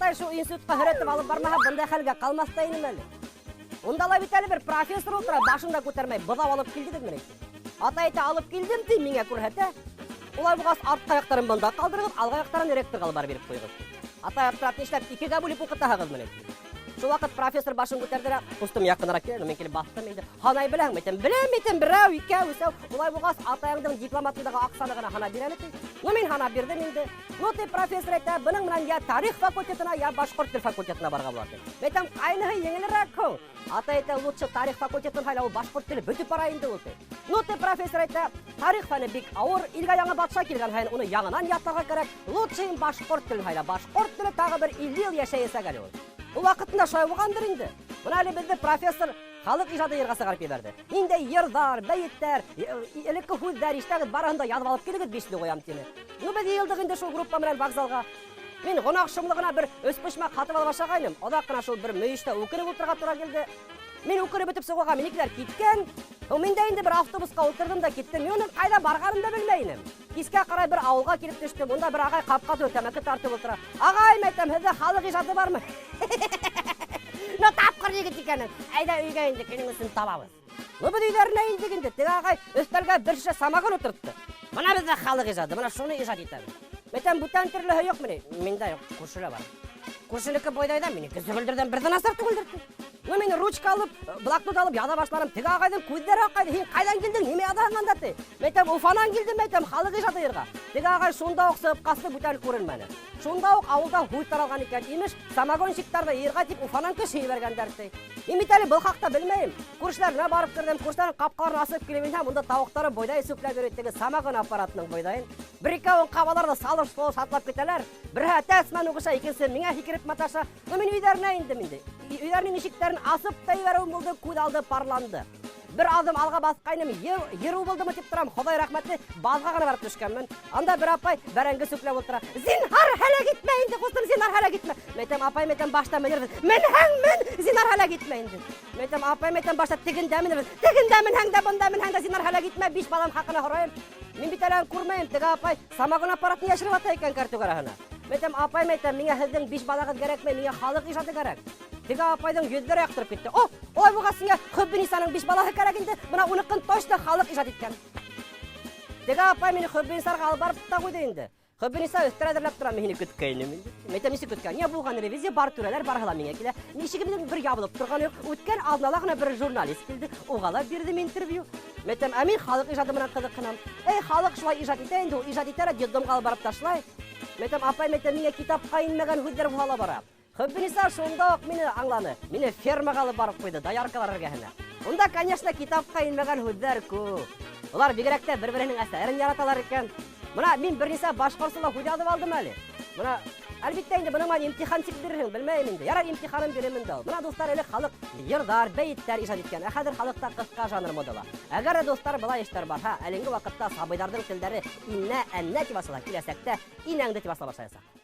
Атай шу институтка хөрәтеп алып бармаһа, бындай хәлгә калмаста инем әле. Унда ла бит әле бер профессор утыра, башында күтәрмәй, быдап алып килдегез менә. Атай әйтә, алып килдем ди, миңа күрһәтә. Улай бугас артка аяктарын бында калдырыгыз, алга аяктарын ректорга алып барып биреп куйыгыз. Атай аптырап нишләп икегә бүлеп укытаһыгыз менә. Шул вакыт профессор башын күтәрде, кустым якынрак килде, мин килеп баттым инде. Ханай беләңме? Беләм, берәү, икәү, үсәү. Улай бугас атайыңдың дипломатындагы аксаны гына хана бирәле ди. Мин хана бирдем инде. Ти профессор әйтә, буның менән я тарих факультетына, я башкорт тел факультетына барга була ди. Әйтәм, кайныһы еңелрәк һуң. Атай әйтә, лучше тарих факультетын һәлә ул башкорт теле бөтеп бара инде ул. Ти профессор әйтә, тарих фәне бик авыр, илгә яңа батша килгән һәйн, уны яңадан ятарга кирәк. Лучше башкорт теле һәлә, башкорт теле тагы бер 50 ел яшәйсәк әле ул. Ул вакытында шулай булгандыр инде. Менә әле безне профессор халык иҗады йырга сыгарып җибәрде. Инде йырдар, бәйеттәр, элекке һүзләр ишетәгез, барыһын да язып алып килегез, бишле куям тине. Без йылдык инде шул группа белән вокзалга. Мин гынак шомлыгына бер өспешмә катып алып ашагайным. Озак кына шул бер мөештә укырып утырга туры килде. Мин укырып бетеп сугуга минекиләр киткән. Мин дә инде бер автобуска утырдым да киттем. Мин кайда барганын да белмәйнем. Кискә карай бер авылга килеп төштем. Монда бер агай капка түр тәмәке тартып утыра. Агай, мәйтәм, һездә халык иҗаты бармы? Тапкыр егет икәнен. Әйдә өйгә инде, көнең өчен табабыз. Без өйләренә индек инде. Теге агай өстәлгә бер шешә самогон утыртты. Менә бездә халык иҗаты, менә шуны иҗат итәбез. Мәйтәм, бүтән төрлеһе юкмы? Миндә юк, күршелә бар. Күршелеккә бойдайда минеке зөгөлдердән бер дана сар түгелдер. Мин ручка алып, блокнот алып яда башларым. Теге агайдың күзләре акайды. Һин кайдан килдең? Ниме ядаган да ти? Мәйтәм, Уфанан килдем, мәйтәм, халык иҗаты йырга. Теге агай шунда ук сыгып касты, бүтән күренмәде. Шунда ук авылда хуй таралган икән. Имеш, самогонщиктар да йырга дип Уфанан кеше җибәргәннәр ти. Мин бит әле был хакта белмәйм. Күршеләргә барып кирдем, күршеләрнең капкаларын асып килеп инде, монда тавыктары бойдай сүпләп йөрә, теге самогон аппаратының бойдайын. Бер-икәвен кабаларда салыш-салыш атлап китәләр. Берһә тәсмән угыша, икенчесе миңа хикереп маташа. Мин өйдәренә индем инде. Өйләрнең ишекләрен асып та җибәрү булды, күз алды парланды. Бер адым алга баскайным, йөрү булдымы дип торам, Ходай рәхмәтле, базга гына барып төшкәнмен. Анда бер апай бәрәңге сүпләп утыра. Зинһар һәлак итмә инде, кустым, зинһар һәлак итмә. Мәйтәм, апай, мәйтәм, башта менербез. Мен, зинһар һәлак итмә инде. Мәйтәм, апай, мәйтәм, башта тегендә менербез. Тегендә менһәң дә, бунда менһәң дә, зинһар һәлак итмә, 5 балам хакына һорайм. Мин бит әле күрмәйм, теге апай самогон аппаратын яшереп ата икән картук араһына. Мәйтәм, апай, мәйтәм, миңа һезнең 5 балагыз кирәкме, миңа халык иҗаты кирәк. Теге апайдың йөзләре яктырып китте. Ой, буга сиңа Хөббинисаның 5 балаһы кирәк инде. Менә уныкын точно халык иҗат иткән. Теге апай мине Хөббинисарга алып барып та куйды инде. Хөббиниса өстәл әзерләп тора, мине көткәйнем инде. Мәйтәм, ничек көткән? Я булган ревизия, бар түрәләр барһыла миңа килә. Ничегемнең бер ябылып торган юк. Үткән алдына гына бер журналист килде. Угала бирдем интервью. Мәйтәм, мин халык иҗаты белән кызыкканам. Халык шулай иҗат итә инде, ул иҗат итәр, детдомга алып барып ташлай. Мәйтәм, апай, мәйтәм, миңа китапка инмәгән һүзләр була бара. Хөббиниса шунда ук мине аңланы. Мине фермага алып барып куйды, дояркалар эргәһенә. Унда, конечно, китапка инмәгән һүзләр күп. Улар бигрәк тә бер-беренең әсәрен яраталар икән. Менә мин бернисә башкорсыла һүз язып алдым әле. Менә әлбиттә инде моның менә имтихан бирерһең, белмәйм инде. Ярар, имтиханын бирәм инде. Менә дуслар, әле халык йырдар, бәйеттәр иҗат иткән. Хәзер халыкта кыска жанр модала. Әгәр дуслар булай эшләр барса, әлеге вакытта сабыйларның телләре иннә, әннә дип басыла, киләсәктә инәңде дип басыла башлаячак.